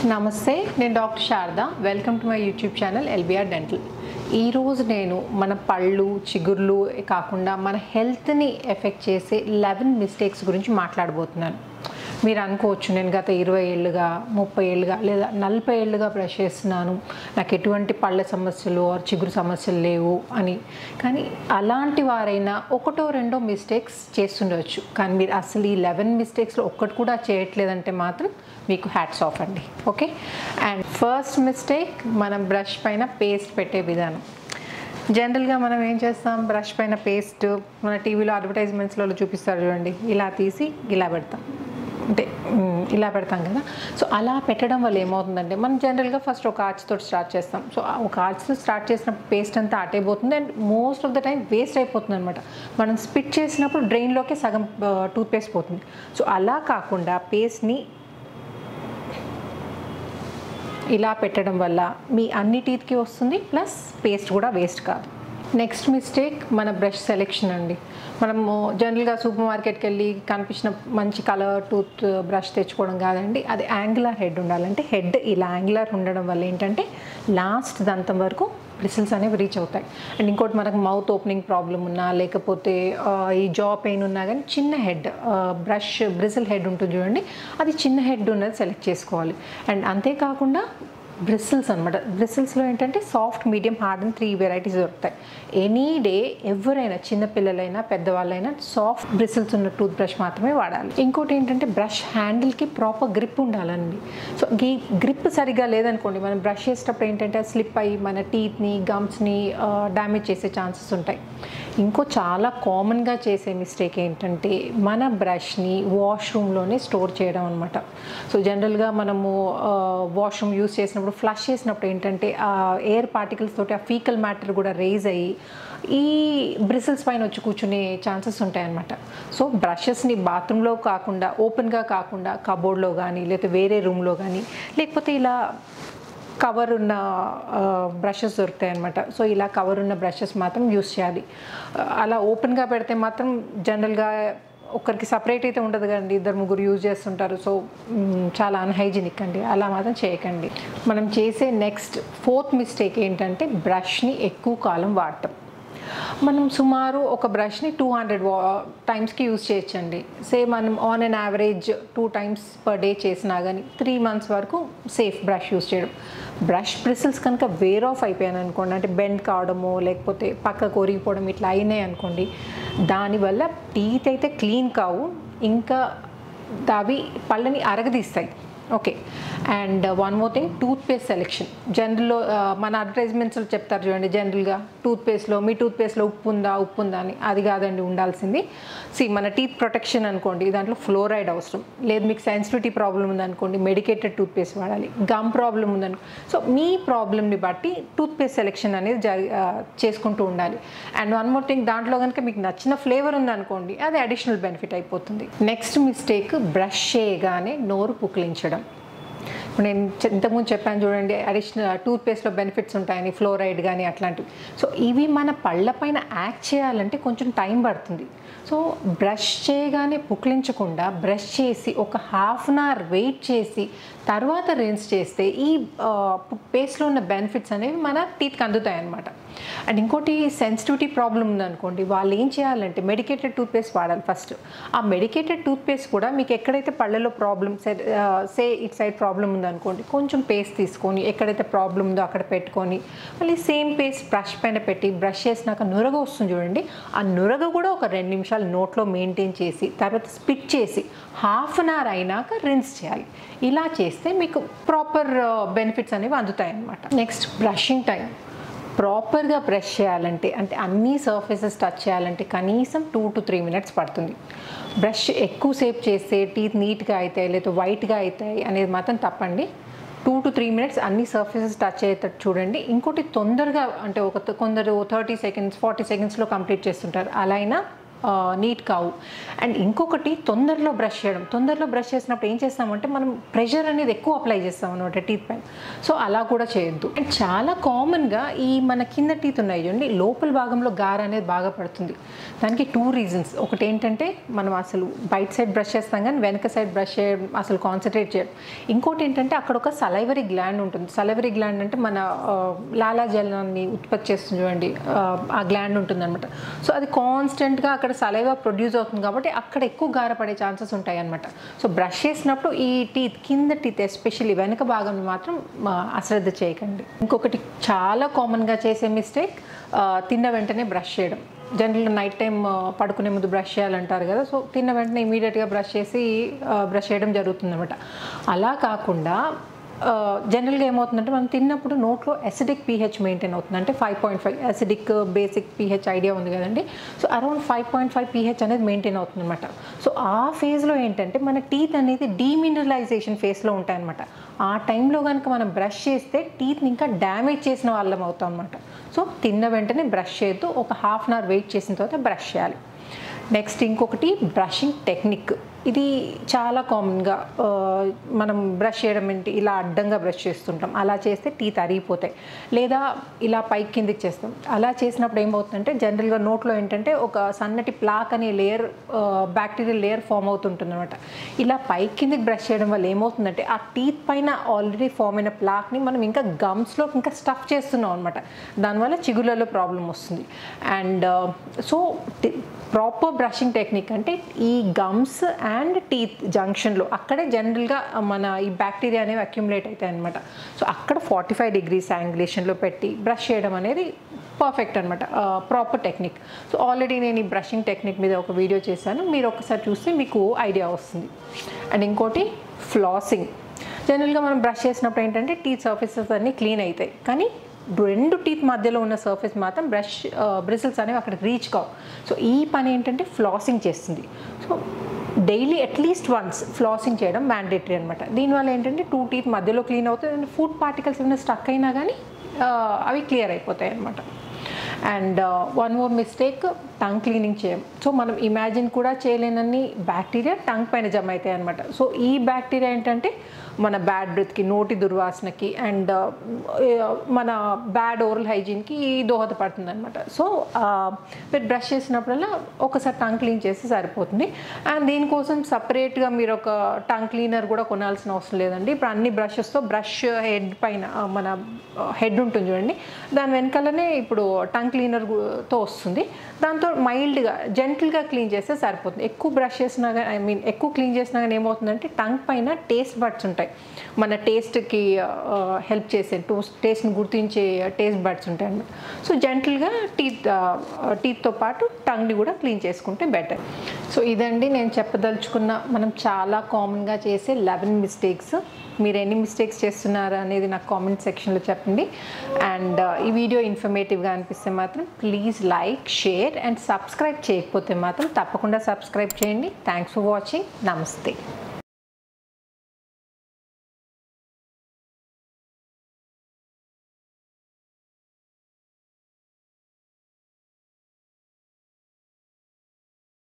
నమస్తే, నేను doctor Sharada. Welcome to my YouTube channel LBR dental. ఈరోజు నేను మన పళ్ళు చిగుర్లు కాకుండా మన హెల్త్ని ఎఫెక్ట్ చేసే 11 మిస్టేక్స్ గురించి మాట్లాడబోతున్నాను. మీరు అనుకోవచ్చు, నేను గత 20 ఏళ్ళుగా 30 ఏళ్ళుగా లేదా 40 ఏళ్ళుగా బ్రష్ చేస్తున్నాను, నాకు ఎటువంటి పళ్ళ సమస్యలు చిగురు సమస్యలు లేవు అని. కానీ అలాంటి వారైనా ఒకటో రెండో మిస్టేక్స్ చేస్తుండవచ్చు. కానీ మీరు అసలు ఈ 11 మిస్టేక్స్లో ఒక్కటి కూడా చేయట్లేదంటే మాత్రం మీకు హ్యాట్స్ ఆఫ్ అండి. ఓకే, అండ్ ఫస్ట్ మిస్టేక్, మనం బ్రష్ పైన పేస్ట్ పెట్టే విధానం. జనరల్గా మనం ఏం చేస్తాం, బ్రష్ పైన పేస్ట్ మన టీవీలో అడ్వర్టైజ్మెంట్స్లో చూపిస్తారు చూడండి, ఇలా తీసి ఇలా పెడతాం, అంటే ఇలా పెడతాం కదా. సో అలా పెట్టడం వల్ల ఏమవుతుందంటే, మనం జనరల్గా ఫస్ట్ ఒక ఆర్చ్తో స్టార్ట్ చేస్తాం. సో ఒక ఆర్చ్తో స్టార్ట్ చేసిన పేస్ట్ అంతా అటైపోతుంది and most of the time waste అయిపోతుంది అనమాట. మనం స్పిట్ చేసినప్పుడు డ్రైన్లోకి సగం టూత్పేస్ట్ పోతుంది. సో అలా కాకుండా పేస్ట్ని ఇలా పెట్టడం వల్ల మీ అన్ని టీత్కి వస్తుంది, ప్లస్ పేస్ట్ కూడా వేస్ట్ కాదు. నెక్స్ట్ మిస్టేక్, మన బ్రష్ సెలెక్షన్ అండి. మనము జనరల్గా సూపర్ మార్కెట్కి వెళ్ళి కనిపించిన మంచి కలర్ టూత్ బ్రష్ తెచ్చుకోవడం కాదండి, అది యాంగులర్ హెడ్ ఉండాలంటే హెడ్ ఇలా యాంగులర్ ఉండడం వల్ల ఏంటంటే లాస్ట్ దంతం వరకు బ్రిసిల్స్ అనేవి రీచ్ అవుతాయి. అండ్ ఇంకోటి, మనకు మౌత్ ఓపెనింగ్ ప్రాబ్లం ఉన్నా లేకపోతే ఈ జా పెయిన్ ఉన్నా కానీ చిన్న హెడ్ బ్రష్ బ్రిసిల్ హెడ్ ఉంటుంది చూడండి, అది చిన్న హెడ్ ఉన్నది సెలెక్ట్ చేసుకోవాలి. అండ్ అంతేకాకుండా బ్రిసిల్స్ అనమాట. బ్రిసిల్స్లో ఏంటంటే సాఫ్ట్, మీడియం, హార్డ్ అని 3 వెరైటీస్ దొరుకుతాయి. ఎనీ డే ఎవరైనా చిన్నపిల్లలైనా పెద్దవాళ్ళైనా సాఫ్ట్ బ్రిసిల్స్ ఉన్న టూత్ బ్రష్ మాత్రమే వాడాలి. ఇంకోటి ఏంటంటే బ్రష్ హ్యాండిల్కి ప్రాపర్ గ్రిప్ ఉండాలండి. సో ఈ గ్రిప్ సరిగా లేదనుకోండి, మనం బ్రష్ చేసేటప్పుడు ఏంటంటే స్లిప్ అయ్యి మన టీత్ని గమ్స్ని డ్యామేజ్ చేసే ఛాన్సెస్ ఉంటాయి. ఇంకో చాలా కామన్గా చేసే మిస్టేక్ ఏంటంటే మన బ్రష్ని వాష్రూమ్లోనే స్టోర్ చేయడం అనమాట. సో జనరల్గా మనము వాష్రూమ్ యూస్ చేసినప్పుడు ఫ్లష్ చేసినప్పుడు ఏంటంటే ఆ ఎయిర్ పార్టికల్స్ తోటి ఆ ఫీకల్ మ్యాటర్ కూడా రేజ్ అయ్యి ఈ బ్రిసిల్స్ పైన వచ్చి కూర్చునే ఛాన్సెస్ ఉంటాయన్నమాట. సో బ్రషెస్ని బాత్రూంలో కాకుండా, ఓపెన్గా కాకుండా కబోర్డ్లో కానీ లేకపోతే వేరే రూమ్లో కానీ, లేకపోతే ఇలా కవర్ ఉన్న బ్రషెస్ దొరుకుతాయి అన్నమాట. సో ఇలా కవర్ ఉన్న బ్రషెస్ మాత్రం యూస్ చేయాలి. అలా ఓపెన్గా పెడితే మాత్రం జనరల్గా ఒకరికి సపరేట్ అయితే ఉండదు కదండి, 2-3 యూజ్ చేస్తుంటారు. సో చాలా అన్హైజీనిక్ అండి, అలా మాత్రం చేయకండి. మనం చేసే నెక్స్ట్ 4th మిస్టేక్ ఏంటంటే బ్రష్ని ఎక్కువ కాలం వాడటం. మనం సుమారు ఒక బ్రష్ని 200 టైమ్స్కి యూజ్ చేయొచ్చండి. మనం on an average 2 times per day చేసినా కానీ 3 months వరకు సేఫ్ బ్రష్ యూజ్ చేయడం. బ్రష్ బ్రిసిల్స్ కనుక వేర్ ఆఫ్ అయిపోయాను అనుకోండి, అంటే బెండ్ కావడము లేకపోతే పక్క కొరిగిపోవడం ఇట్లా అయినాయి అనుకోండి, దానివల్ల టీత్ అయితే క్లీన్ కావు, ఇంకా అవి పళ్ళని అరగదీస్తాయి. Okay, and one more thing, toothpaste selection. జనరల్లో మన అడ్వర్టైజ్మెంట్స్లో చెప్తారు చూడండి, జనరల్గా మీ టూత్పేస్ట్లో ఉప్పు ఉందా అని. అది కాదండి ఉండాల్సింది. మన టీత్ ప్రొటెక్షన్ అనుకోండి, దాంట్లో ఫ్లోరైడ్ అవసరం లేదు. మీకు సెన్సిటివిటీ ప్రాబ్లం ఉందనుకోండి, మెడికేటెడ్ టూత్పేస్ట్ వాడాలి. గమ్ ప్రాబ్లం ఉందనుకో, సో మీ ప్రాబ్లమ్ని బట్టి టూత్పేస్ట్ సెలెక్షన్ అనేది చేసుకుంటూ ఉండాలి. అండ్ వన్ మోర్ థింగ్, దాంట్లో కనుక మీకు నచ్చిన ఫ్లేవర్ ఉందనుకోండి, అది అడిషనల్ బెనిఫిట్ అయిపోతుంది. నెక్స్ట్ మిస్టేక్, బ్రష్ చేయగానే నోరు పుక్కిలించడం. నేను ఇంతకుముందు చెప్పాను చూడండి, అడిషనల్ టూత్పేస్ట్లో బెనిఫిట్స్ ఉంటాయని, ఫ్లోరైడ్ కానీ అట్లాంటివి. సో ఇవి మన పళ్ళ పైన యాక్ట్ చేయాలంటే కొంచెం టైం పడుతుంది. సో బ్రష్ చేయగానే పుక్లించకుండా బ్రష్ చేసి ఒక ½ an hour వెయిట్ చేసి తర్వాత రిన్స్ చేస్తే ఈ పేస్ట్లో ఉన్న బెనిఫిట్స్ అనేవి మన టీత్కి అందుతాయి అన్నమాట. అండ్ ఇంకోటి, సెన్సిటివిటీ ప్రాబ్లం ఉందనుకోండి, వాళ్ళు ఏం చేయాలంటే మెడికేటెడ్ టూత్పేస్ట్ వాడాలి ఫస్ట్. ఆ మెడికేటెడ్ టూత్పేస్ట్ కూడా మీకు ఎక్కడైతే పళ్ళలో ప్రాబ్లమ్ ఇట్ సైడ్ ప్రాబ్లం ఉందనుకోండి, కొంచెం పేస్ట్ తీసుకొని ఎక్కడైతే ప్రాబ్లం ఉందో అక్కడ పెట్టుకొని మళ్ళీ సేమ్ పేస్ట్ బ్రష్ పైన పెట్టి బ్రష్ చేసినాక నురగ వస్తుంది చూడండి, ఆ నురగ కూడా ఒక 2 నిమిషాలు నోట్లో మెయింటైన్ చేసి తర్వాత స్పిట్ చేసి ½ an hour అయినాక రిన్స్ చేయాలి. ఇలా చేస్తే మీకు ప్రాపర్ బెనిఫిట్స్ అనేవి అందుతాయి అన్నమాట. Next, brushing time. ప్రాపర్గా బ్రష్ చేయాలంటే, అంటే అన్ని సర్ఫేసెస్ టచ్ చేయాలంటే కనీసం 2 to 3 minutes పడుతుంది. బ్రష్ ఎక్కువసేపు చేస్తే టీత్ నీట్గా అవుతాయి లేదా వైట్గా అవుతాయి అనేది మాత్రం తప్పండి. 2 to 3 minutes అన్ని సర్ఫేసెస్ టచ్ అయ్యేటట్టు చూడండి. ఇంకోటి, తొందరగా అంటే కొందరు 30 seconds 40 secondsలో కంప్లీట్ చేస్తుంటారు, అలా అయినా నీట్ కావు. అండ్ ఇంకొకటి తొందరలో బ్రష్ చేయడం. తొందరలో బ్రష్ చేసినప్పుడు ఏం చేస్తామంటే మనం ప్రెషర్ అనేది ఎక్కువ అప్లై చేస్తాం అనమాట టీత్ పైన. సో అలా కూడా చేయొద్దు. అండ్ చాలా కామన్గా ఈ మన కింద టీత్ ఉన్నాయి చూడండి, లోపల భాగంలో గార అనేది బాగా పడుతుంది. దానికి 2 రీజన్స్. ఒకటి ఏంటంటే మనం అసలు బయట సైడ్ బ్రష్ చేస్తాం కానీ వెనక సైడ్ బ్రష్ చేయడం అసలు కాన్సన్ట్రేట్ చేయడం. ఇంకోటి ఏంటంటే అక్కడ ఒక సలైవరీ గ్లాండ్ ఉంటుంది. సలైవరీ గ్లాండ్ అంటే మన లాలాజలాన్ని ఉత్పత్తి చేస్తుంది చూడండి, ఆ గ్లాండ్ ఉంటుంది అనమాట. సో అది కాన్స్టెంట్గా అక్కడ సలైవా ప్రొడ్యూస్ అవుతుంది కాబట్టి అక్కడ ఎక్కువ గారపడే ఛాన్సెస్ ఉంటాయి అనమాట. సో బ్రష్ చేసినప్పుడు ఈ టీత్ కింద టీత్ ఎస్పెషల్లీ వెనక భాగంలో మాత్రం అశ్రద్ధ చేయకండి. ఇంకొకటి చాలా కామన్గా చేసే మిస్టేక్, తిన్న వెంటనే బ్రష్ చేయడం. జనరల్గా నైట్ టైం పడుకునే ముందు బ్రష్ చేయాలంటారు కదా, సో తిన్న వెంటనే ఇమీడియట్గా బ్రష్ చేసి బ్రష్ చేయడం జరుగుతుంది అనమాట. అలా కాకుండా జనరల్గా ఏమవుతుందంటే మనం తిన్నప్పుడు నోట్లో అసిడిక్ pH మెయింటైన్ అవుతుంది. అంటే 5.5 అసిడిక్ బేసిక్ pH ఐడియా ఉంది కదండి. సో అరౌండ్ 5.5 pH అనేది మెయింటైన్ అవుతుంది అనమాట. సో ఆ ఫేజ్లో ఏంటంటే మన టీత్ అనేది డీమినరలైజేషన్ ఫేజ్లో ఉంటాయన్నమాట. ఆ టైంలో కనుక మనం బ్రష్ చేస్తే టీత్ని ఇంకా డ్యామేజ్ చేసిన వాళ్ళం అవుతాం అనమాట. సో తిన్న వెంటనే బ్రష్ చేయొద్దు, ఒక ½ అవర్ వెయిట్ చేసిన తర్వాత బ్రష్ చేయాలి. నెక్స్ట్ ఇంకొకటి బ్రషింగ్ టెక్నిక్. ఇది చాలా కామన్గా మనం బ్రష్ చేయడం ఏంటి, ఇలా అడ్డంగా బ్రష్ చేస్తుంటాం. అలా చేస్తే టీత్ అరిగిపోతాయి. లేదా ఇలా పైకి కిందికి చేస్తాం. అలా చేసినప్పుడు ఏమవుతుందంటే జనరల్గా నోట్లో ఏంటంటే ఒక సన్నటి ప్లాక్ అనే లేయర్, బ్యాక్టీరియల్ లేయర్ ఫామ్ అవుతుంటుంది అనమాట. ఇలా పైకి కిందికి బ్రష్ చేయడం వల్ల ఏమవుతుందంటే ఆ టీత్ పైన ఆల్రెడీ ఫామ్ అయిన ప్లాక్ని మనం ఇంకా గమ్స్లో ఇంకా స్టఫ్ చేస్తున్నాం అనమాట. దానివల్ల చిగుళ్ళలో ప్రాబ్లం వస్తుంది. And so proper brushing technique అంటే ఈ గమ్స్ అండ్ టీత్ జంక్షన్లో అక్కడే జనరల్గా మన ఈ బ్యాక్టీరియా అనేవి అక్యుములేట్ అవుతాయి అనమాట. సో అక్కడ 45 degrees యాంగులేషన్లో పెట్టి బ్రష్ చేయడం అనేది పర్ఫెక్ట్ అనమాట, ప్రాపర్ టెక్నిక్. సో ఆల్రెడీ నేను ఈ బ్రషింగ్ టెక్నిక్ మీద ఒక వీడియో చేశాను, మీరు ఒకసారి చూస్తే మీకు ఐడియా వస్తుంది. అండ్ ఇంకోటి ఫ్లాసింగ్. జనరల్గా మనం బ్రష్ చేసినప్పుడు ఏంటంటే టీత్ సర్ఫేసెస్ అన్నీ క్లీన్ అవుతాయి, కానీ 2 టీత్ మధ్యలో ఉన్న సర్ఫేస్ మాత్రం బ్రిసిల్స్ అనేవి అక్కడికి రీచ్ కావు. సో ఈ పని ఏంటంటే ఫ్లాసింగ్ చేస్తుంది. So daily at least once flossing చేయడం మ్యాండేటరీ అనమాట. దీనివల్ల ఏంటంటే 2 టీత్ మధ్యలో క్లీన్ అవుతుంది అండ్ ఫుడ్ పార్టికల్స్ ఏమైనా స్టక్ అయినా కానీ అవి క్లియర్ అయిపోతాయి అనమాట. And 1 more mistake, tongue cleaning చేయం. సో మనం ఇమాజిన్ కూడా చేయలేనన్ని బ్యాక్టీరియా టంగ్ పైన జమ అవుతాయి అనమాట. సో ఈ బ్యాక్టీరియా ఏంటంటే మన బ్యాడ్ బ్రెత్కి, నోటి దుర్వాసనకి అండ్ మన బ్యాడ్ ఓరల్ హైజీన్కి దోహదపడుతుంది అనమాట. సో మీరు బ్రష్ చేసినప్పుడల్లా ఒకసారి టంగ్ క్లీన్ చేస్తే సరిపోతుంది. అండ్ దీనికోసం సపరేట్గా మీరు ఒక టంగ్ క్లీనర్ కూడా కొనాల్సిన అవసరం లేదండి. ఇప్పుడు అన్ని బ్రషెస్తో బ్రష్ హెడ్ పైన మన హెడ్ ఉంటుంది చూడండి, దాని వెనకాలనే ఇప్పుడు టంగ్ క్లీనర్తో వస్తుంది. దాంతో మైల్డ్గా జెంటిల్గా క్లీన్ చేస్తే సరిపోతుంది. ఎక్కువ బ్రష్ చేసినా కానీ ఎక్కువ క్లీన్ చేసినా కానీ ఏమవుతుందంటే టంగ్ పైన టేస్ట్ బడ్స్ ఉంటాయి, మన టేస్ట్కి హెల్ప్ చేసే టేస్ట్ని గుర్తించే టేస్ట్ బడ్స్ ఉంటాయి అన్నమాట. సో జెంటిల్గా టీత్తో పాటు టంగ్ని కూడా క్లీన్ చేసుకుంటే బెటర్. సో ఇదండి నేను చెప్పదలుచుకున్న మనం చాలా కామన్గా చేసే 11 మిస్టేక్స్. మీరు ఎన్ని మిస్టేక్స్ చేస్తున్నారు అనేది నాకు కామెంట్ సెక్షన్లో చెప్పండి. అండ్ ఈ వీడియో ఇన్ఫర్మేటివ్గా అనిపిస్తే మాత్రం please like, share and subscribe చేయకపోతే మాత్రం తప్పకుండా సబ్స్క్రైబ్ చేయండి. Thanks for watching. నమస్తే.